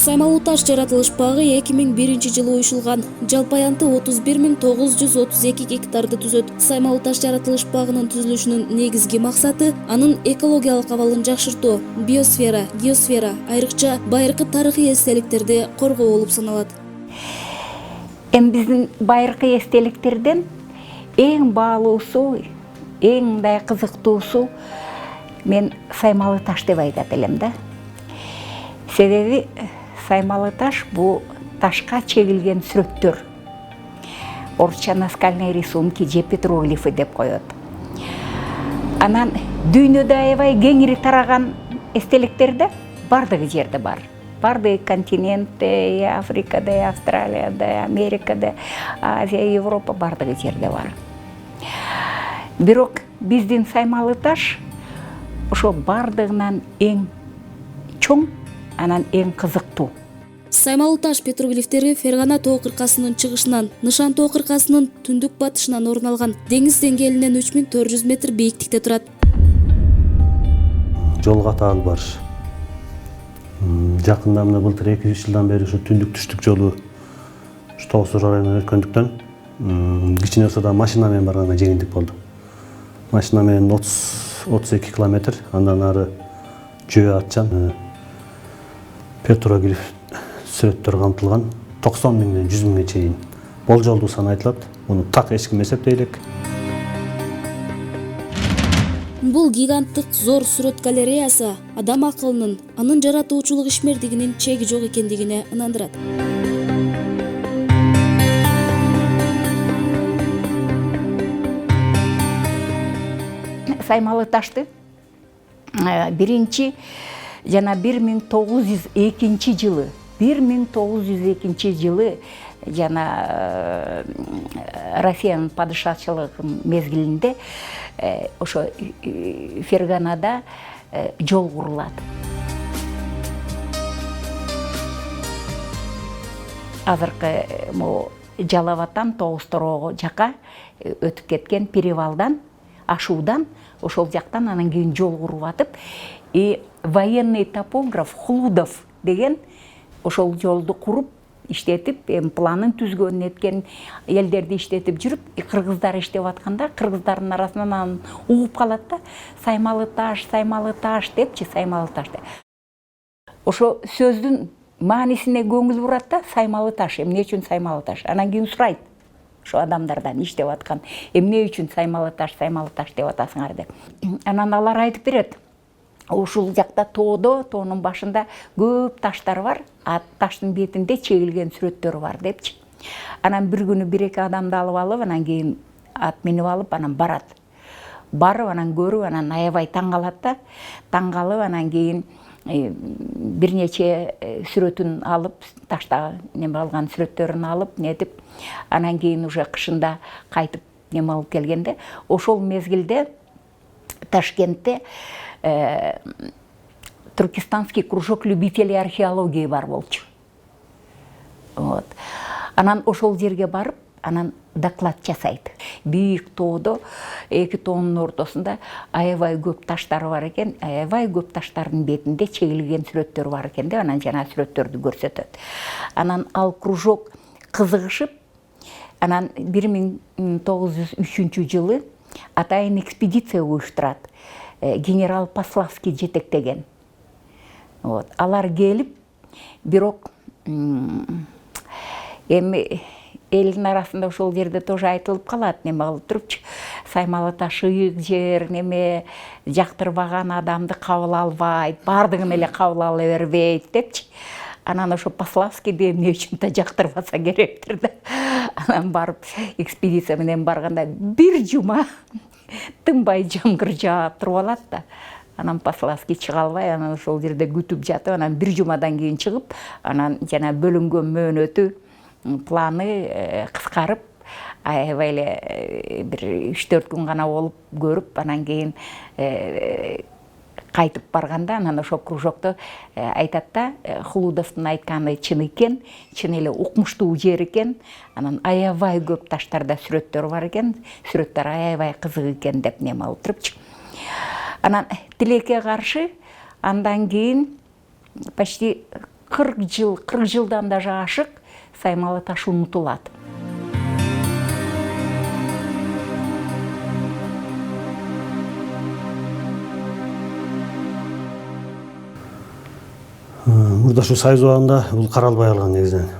Саймалуу таш жаратылыш багы 2001-жылы уюшулган. Жалпы аянты 31.932 гектарды түзөт. Саймалуу таш жаратылыш багынын түзүлүшүнүн негизги максаты анын экологиялык абалын жакшыртуу, биосфера, геосфера, айрыкча байыркы тарыхый эстеликтерди коргоо болуп саналат. Биздин байыркы эстеликтерден эң баалуусу, эң мындай кызыктуусу мен саймалуу таш деп айтат элем да. Себеби саймалуу таш бул ташка чегилген сүрөттөр. Орусча наскальные рисунки же петроглифы деп коет. Анан дүйнөдө аябай кеңири тараган эстеликтерде бардыгы жерде бар. Бардыгы континентте, Африкада, Австралияда, Америкада, Азия, Европа бардыгы жерде бар. Бирок биздин саймалуу таш ошо бардыгынан эң чоң, анан эң кызыктуу. Саймалуу таш петроглифтери Фергана тоо кыркасынын чыгышынан, Нышан тоо кыркасынын түндүк батышынан орун алган. Деңиз деңгээлинен 3400 метр бийиктикте турат. Жол катаал бар. Жакында мына былтыр 2-3 жылдан бери ушу түндүк түштүк жолу Тоос районунан өткөндүктөн кичине болсо да машина менен барганга жеңилдик болду. Машина менен 30-32 километр, андан ары жөө атчан петроглиф сүрөттөр камтылган 90 миңден 100 миңге чейин болжолдуу сан айтылат. Муну так эч ким эсептей элек. Бул гиганттык зор сүрөт галереясы адам акылынын, анын жаратуучулук ишмердигинин чеги жок экендигине ынандырат. Саймалуу ташты биринчи жана 1902 жылы 1902 жылы жана Россиянын падышачылыгынын мезгилинде ошо Ферганада жол курулат. Азыркы Жалаваттан Тоостороого жака өтүп кеткен перевалдан, ашуудан ошол жактан анан кийин жол куруп атып, военный топограф Хлудов деген ошол жолду куруп, иштетип, планын түзгөн неткен элдерди иштетип жүрүп, кыргыздар иштеп атканда, кыргыздардын арасынан анан угуп калат да, саймалуу таш депчи, саймалуу таш деп. Ошо сөздүн маанисине көңүл бурат да, саймалуу таш, эмне үчүн саймалуу таш? Анан кийин сурайт ошо адамдардан иштеп аткан, эмне үчүн саймалуу таш деп атасыңар деп. Анан алар айтып берет. Ушул жакта тоонун башында көп таштар бар, а таштын бетинде чегилген сүрөттөр бар депчи. Анан бир күнү бир-эки адамды алып, анан кийин ат минип алып, анан барат. Барып, анан көрүп, анан аябай таң калат да. Таң калып, анан кийин бир нече сүрөтүн алып, ташта неме алган сүрөттөрүн алып, нетип, анан кийин уже кышында кайтып неме алып келгенде, ошол мезгилде Ташкентте Туркестанский кружок любителей археологии бар болчу. Анан ошол жерге барып, анан доклад жасайт. Бийик тоодо, эки тоонун ортосунда аябай көп таштар бар экен, аябай көп таштардын бетинде чегилген сүрөттөр бар экен деп, анан жана сүрөттөрдү көрсөтөт. Анан ал кружок кызыгышып, анан 1903 жылы атайын экспедиция уюштурат. Генерал Пославский жетектеген. Алар келип, бирок эми элдин арасында ошол жерде тоже айтылып калат, неме кылып турупчу, саймалуу таш ыйык жер, неме жактырбаган адамды кабыл албайт, бардыгын эле кабыл ала бербейт депчи. Анан ошо Пославскийди эмне үчүн да жактырбаса керектир да. Анан барып экспедиция менен барганда бир жума тынбай жамгыр жаап туруп алат да. Анан Пославский чыга албай, анан ошол жерде күтүп жатып, анан бир жумадан кийин чыгып, анан жана бөлүнгөн мөөнөтү, планы кыскарып, аябай эле бир 3-4 күн гана болуп көрүп, анан кийин кайтып барганда, анан ошол кружокто айтат да, Хлудовдун айтканы чын экен, чын эле укмуштуу жер экен, анан аябай көп таштарда сүрөттөр бар экен, сүрөттөр аябай кызык экен деп неме алып турупчу. Анан тилекке каршы, андан кийин почти 40 жылдан даже ашык Саймалы таш унутулат. Мурда ушу Союз убагында бул каралбай калган негизинен.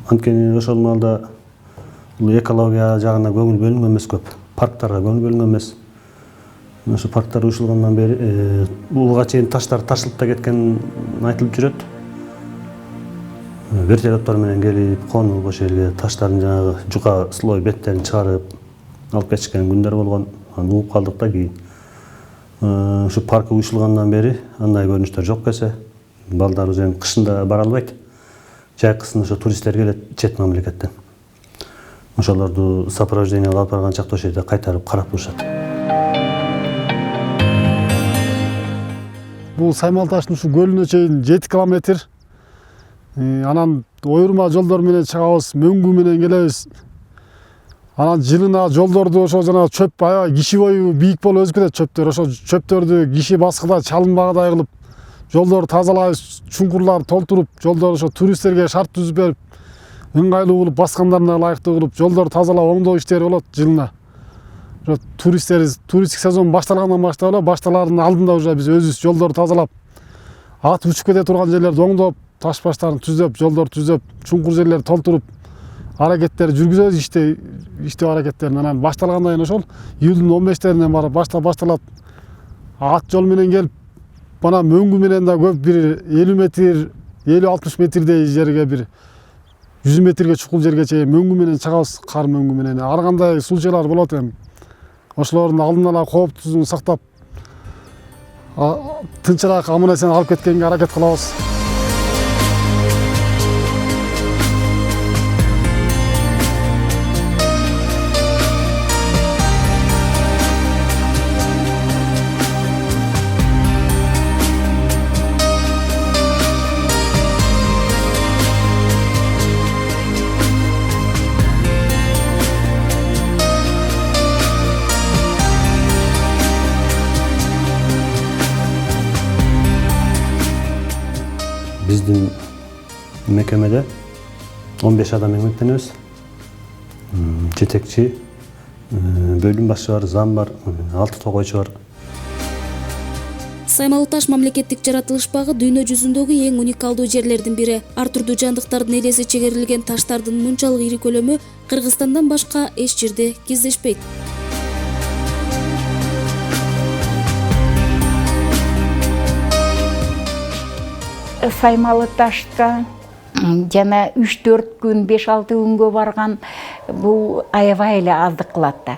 Анткени ошол маалда бул экология жагына көңүл бөлүнгөн эмес көп. Парктарга көңүл бөлүнгөн эмес. Ошо парктар уюшулгандан бери буга чейин таштар ташылып да кеткен айтылып жүрөт. Вертолеттор менен келип, конуп ошол жерге таштардын жанагы жука слой беттерин чыгарып алып кетишкен күндөр болгон. Аны угуп калдык да кийин. Ушу парк уюшулгандан бери андай көрүнүштөр жок келсе, балдарыбыз эми кышында бара албайт. Жайкысын ошо туристтер келет чет мамлекеттен. Ошолорду сопровождение алып барган чакта ошол жерде кайтарып карап турушат. Бул Саймалы таштын ушу көлүнө чейин 7 километр. Анан ойурма жолдор менен чыгабыз, мөңгү менен келебиз. Анан жылына жолдорду ошо жана чөп аябай киши бою бийик болуп өсүп кетет чөптөр. Ошо чөптөрдү киши баскыда чалынбагыдай кылып, жолдорду тазалайбыз, чуңкурлар толтуруп, жолдор ошо туристтерге шарт түзүп берип, ыңгайлуу кылып, баскандарына ылайыктуу кылып, жолдорду тазалап, оңдоо иштери болот жылына. Ошо туристтик сезон башталгандан баштап эле, башталардын алдында уже биз өзүбүз жолдорду тазалап, ат учуп кете турган жерлерди оңдоп, таш баштарын түзөп, жолдорду түзөп, чуңкур жерлерди толтуруп, аракеттер жүргүзөбүз, иштөө аракеттерин. Анан башталгандан кийин ошол июлдун 15-теринен барып башталат. Ат жол менен келип, бана мөңгү менен да көп бир 50 метр, 50-60 метрдей жерге бир 100 метрге чукул жерге чейин мөңгү менен чыгабыз, кар мөңгү менен. Ар кандай случайлар болот эми. Ошолордун алдын ала кооптузун сактап, тынчыраак аман эсен алып кеткенге аракет кылабыз. Биздин мекемеде 15 адам эмгектенебиз. Жетекчи, бөлүм башчы бар, зам бар, 6 тогойчу бар. Саймалы таш мамлекеттик жаратылыш багы дүйнө жүзүндөгү эң уникалдуу жерлердин бири. Ар түрдүү жандыктардын элеси чегерилген таштардын мынчалык ири көлөмү Кыргызстандан башка эч жерде кездешпейт. Саймалы ташка жана 3-4 күн, 5-6 күнгө барган бул аябай эле аздык кылат да.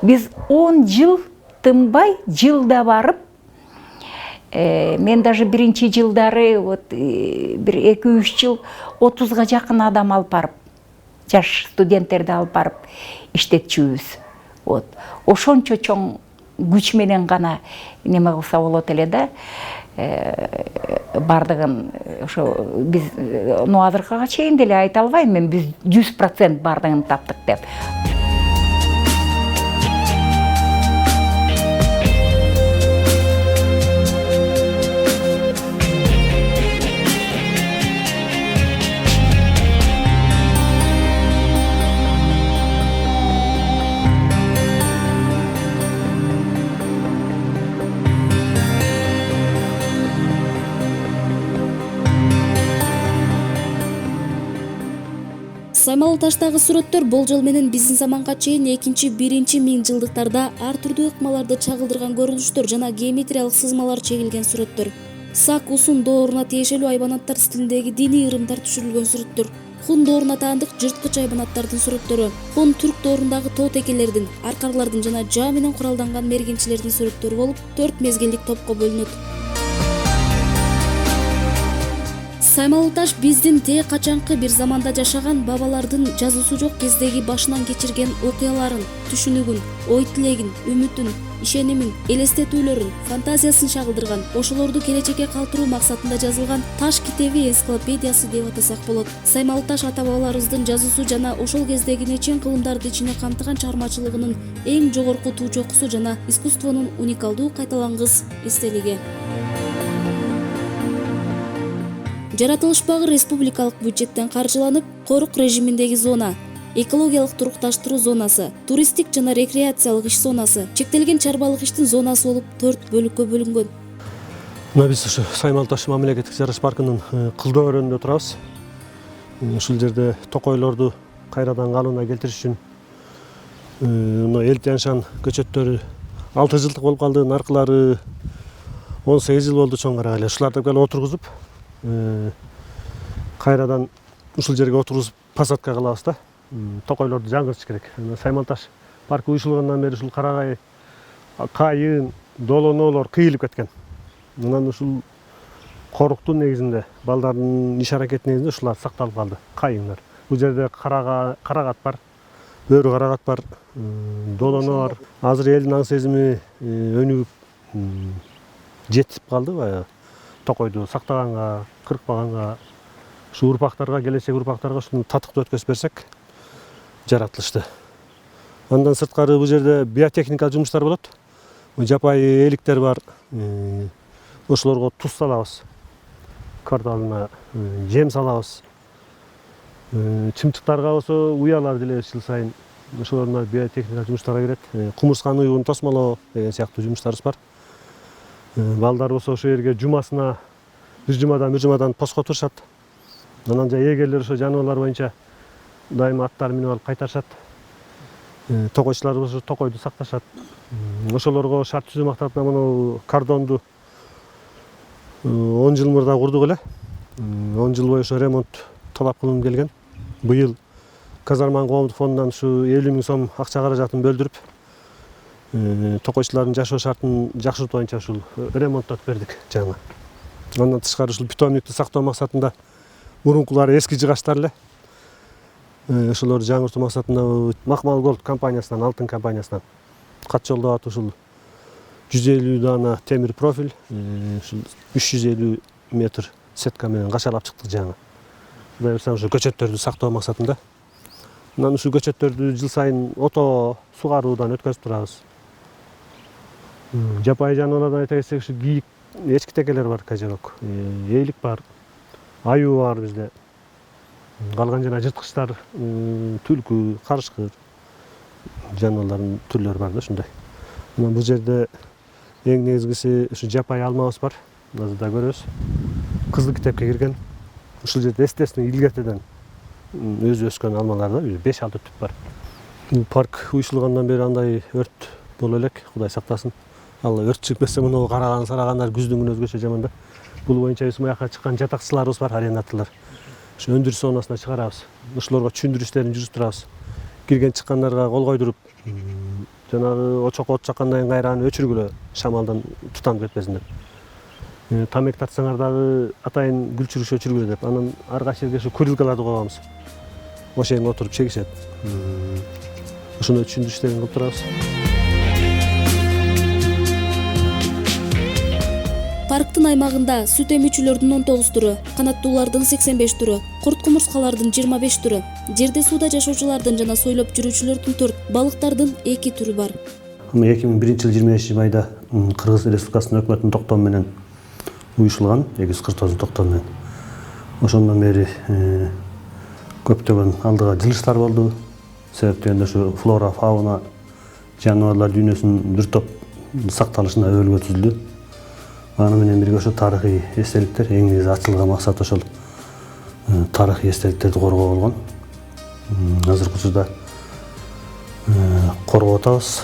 Биз 10 жыл тынбай, жылда барып, мен даже биринчи жылдары бир 2-3 жыл 30га жакын адам алып барып, жаш студенттерди алып барып иштетчүбүз. Ошончо чоң күч менен гана неме кылса болот эле да. Бардыгын ошо биз азыркыга чейин деле айта албайм мен биз 100% бардыгын таптык деп. Саймалы таштагы сүрөттөр болжол менен биздин заманга чейин 2-1 миңжылдыктарда ар түрдүү ыкмаларды чагылдырган көрүнүштөр жана геометриялык сызмалар чегилген сүрөттөр. Сак усун дооруна тиешелүү айбанаттар стилиндеги диний ырымдар түшүрүлгөн сүрөттөр. Хун дооруна таандык жырткыч айбанаттардын сүрөттөрү, хун түрк доорундагы тоо текелердин, аркарлардын жана жаа менен куралданган мергенчилердин сүрөттөрү болуп, 4 мезгилдик топко бөлүнөт. Саймалы таш биздин те качанкы бир заманда жашаган бабалардын жазуусу жок кездеги башынан кечирген окуяларын, түшүнүгүн, ой тилегин, үмүтүн, ишенимин, элестетүүлөрүн, фантазиясын чагылдырган, ошолорду келечекке калтыруу максатында жазылган Таш китеби энциклопедиясы деп атасак болот. Саймалы таш ата бабаларыбыздын жазуусу жана ошол кездеги нечен кылымдарды ичине камтыган чыгармачылыгынын эң жогорку туу чокусу жана искусствонун уникалдуу кайталангыс эстелиги. Жаратылыш багы республикалык бюджеттен каржыланып, корук режиминдеги зона, экологиялык турукташтыруу зонасы, туристтик жана рекреациялык иш зонасы, чектелген чарбалык иштин зонасы болуп 4 бөлүккө бөлүнгөн. Мына биз ушу Саймал Таш мамлекеттик жарыш паркынын кылдоо өрөөнүндө турабыз. Ушул жерде токойлорду кайрадан калыбына келтириш үчүн эл тяншан көчөттөрү 6 жылдык болуп калды, наркылары 18 жыл болду чоң карагайлы. Ушуларды келип отургузуп, кайрадан ушул жерге отургузуп посадка кылабыз да. Токойлорду жаңгыртыш керек. Саймал Таш паркы уюшулгандан бери ушул карагай, кайын, долоноолор кыйылып кеткен. Мындан ушул коруктун негизинде, балдардын иш аракети негизинде ушулар сакталып калды, кайыңдар. Бул жерде карагат бар, өрү карагат бар, долоно бар. Азыр элдин аң сезими өнүгүп жетип калды баягы токойду сактаганга, кыркпаганга, ушу урпактарга, келечек урпактарга ушуну татыктуу өткөзүп берсек жаратылышты. Андан сырткары бул жерде биотехника жумуштар болот. Жапайы эликтер бар. Ошолорго туз салабыз. Кварталына жем салабыз. Чымчыктарга болсо уялар делебиз жыл сайын. Ошолордун биотехника жумуштарга кирет. Кумурсканын уюгун тосмолоо деген сыяктуу жумуштарыбыз бар. Балдар болсо ошол жерге жумасына бир жумадан поско турушат. Анан эгерлер ошо жаныбарлар боюнча дайыма аттар минип алып кайтарышат. Токойчулар болсо токойду сакташат. Ошолорго шарт түзүү максатында муну кордонду 10 жыл мурда курдук эле. 10 жыл бою ошо ремонт талап кылынып келген. Быйыл Казарман коомдук фондунан ушу 50 000 сом акча каражатын бөлдүрүп, токойчулардын жашоо шартын жакшыртуу боюнча ушул ремонттоп бердик жаңы. Андан тышкары ушул питомникти сактоо максатында мурункулары эски жыгачтар эле. Ошолорду жаңыртуу максатында Макмал Голд компаниясынан, алтын компаниясынан кат жолдоп ушул 150 дана темир профиль, ушул 350 метр сетка менен качалап чыктык жаңы. Кудай буйрса ушу көчөттөрдү сактоо максатында. Анан ушул көчөттөрдү жыл сайын ото сугаруудан өткөзүп турабыз. Жапайы жаныбарлардан айта кетсек, ушу кийик, эчки текелер бар, кожорок, эйлик бар, аюу бар бизде. Калган жана жырткычтар, түлкү, карышкыр жаныбарлардын түрлөрү бар да ушундай. Анан бул жерде эң негизгиси ушу жапайы алмабыз бар. Азыр да көрөбүз. Кызыл китепке кирген. Ушул жерде естественно илгертеден өзү өскөн алмалар да 5-6 түп бар. Бул парк уюшулгандан бери андай өрт боло элек, Кудай сактасын. Ал өрт чыкпесе муну караган сарагандар күздүн күнү өзгөчө жаман да. Бул боюнча биз маяка чыккан жатакчыларыбыз бар, арендаторлор. Ушу өндүрүш зонасына чыгарабыз. Ушуларга түшүндүрүү иштерин жүргүзүп турабыз. Кирген чыккандарга кол койдуруп, жанагы очокко от чаккандан кийин кайра аны өчүргүлө, шамалдан тутанып кетпесин деп. Тамек тартсаңар дагы атайын күлчүрүш өчүргүлө деп. Анан ар кайсы жерге ушу курилкаларды коебуз. Ошол жерге отуруп чегишет. Ошондой түшүндүрүү иштерин кылып турабыз. Парктын аймагында сүт эмүүчүлөрдүн 19 түрү, канаттуулардын 85 түрү, курт кумурскалардын 25 түрү, жерде сууда жашоочулардын жана сойлоп жүрүүчүлөрдүн 4, балыктардын 2 түрү бар. 2001 жыл 25 майда Кыргыз Республикасынын өкмөтүнүн токтому менен уюшулган 249 токтому менен. Ошондон бери көптөгөн алдыга жылыштар болду. Себептен ушу флора, фауна жаныбарлар дүйнөсүнүн бир топ сакталышына өбөлгө түзүлдү. Аны менен бирге ошо тарыхый эстеликтер, эң негизи ачылган максат ошол тарыхый эстеликтерди коргоо болгон. Азыркы учурда коргоп атабыз.